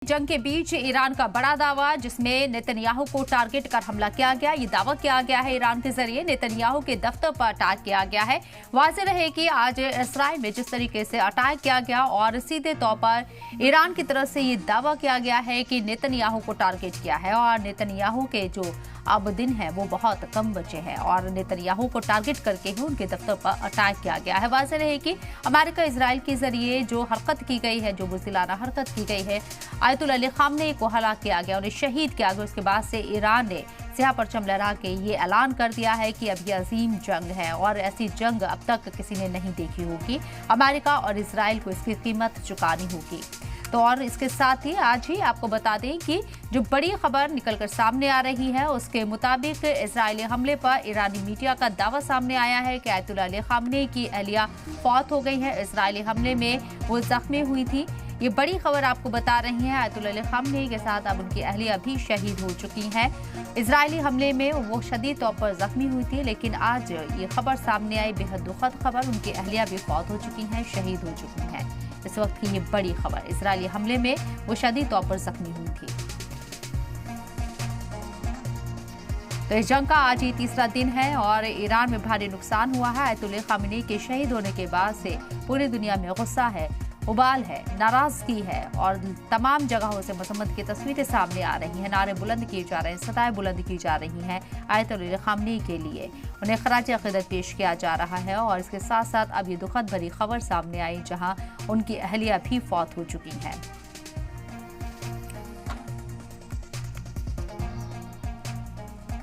जंग के बीच ईरान का बड़ा दावा, जिसमें नेतन्याहू को टारगेट कर हमला किया गया। ये दावा किया गया है ईरान के जरिए नेतन्याहू के दफ्तर पर अटैक किया गया है। वाज़ेह रहे कि आज इसराइल में जिस तरीके से अटैक किया गया और सीधे तौर पर ईरान की तरफ से ये दावा किया गया है कि नेतन्याहू को टारगेट किया है और नेतन्याहू के जो अब दिन है वो बहुत कम बचे हैं और नेतन्याहू को टारगेट करके ही उनके दफ्तर पर अटैक किया गया है। वाज़ेह रहे कि अमेरिका इसराइल के जरिए जो हरकत की गई है, जो बुज़दिलाना हरकत की गई है, आयतुल्लाह अली ख़ामनेई को हलाक किया गया, उन्हें शहीद किया गया। उसके बाद से ईरान ने सियाह परचम लहरा के ये ऐलान कर दिया है कि अब ये अजीम जंग है और ऐसी जंग अब तक किसी ने नहीं देखी होगी। अमेरिका और इसराइल को इसकी कीमत चुकानी होगी। तो और इसके साथ ही आज ही आपको बता दें कि जो बड़ी खबर निकलकर सामने आ रही है उसके मुताबिक इजरायली हमले पर ईरानी मीडिया का दावा सामने आया है कि आयतुल्लाह अली ख़ामनेई की अहलिया फौत हो गई है। इजरायली हमले में वो जख्मी हुई थी। ये बड़ी खबर आपको बता रही है। आयतुल्लाह अली ख़ामनेई के साथ अब उनकी अहलिया भी शहीद हो चुकी हैं। इजरायली हमले में वो शदीद तौर पर जख्मी हुई थी, लेकिन आज ये खबर सामने आई, बेहद दुखद खबर, उनकी अहलिया भी फौत हो चुकी हैं, शहीद हो चुकी हैं। इस वक्त की ये बड़ी खबर, इजरायली हमले में वो शदीद तौर पर जख्मी हुई थी। तो इस जंग का आज ही तीसरा दिन है और ईरान में भारी नुकसान हुआ है। आयतुल्लाह ख़ामनेई के शहीद होने के बाद से पूरी दुनिया में गुस्सा है, उबाल है, नाराजगी है और तमाम जगहों से मजम्मत की तस्वीरें सामने आ रही हैं। नारे बुलंद किए जा रहे हैं, सदाएं बुलंद की जा रही हैं आयतुल्लाह ख़ामनेई के लिए। उन्हें खराज अक़ीदत पेश किया जा रहा है और इसके साथ साथ अब ये दुखद भरी खबर सामने आई जहां उनकी अहलिया भी फौत हो चुकी हैं।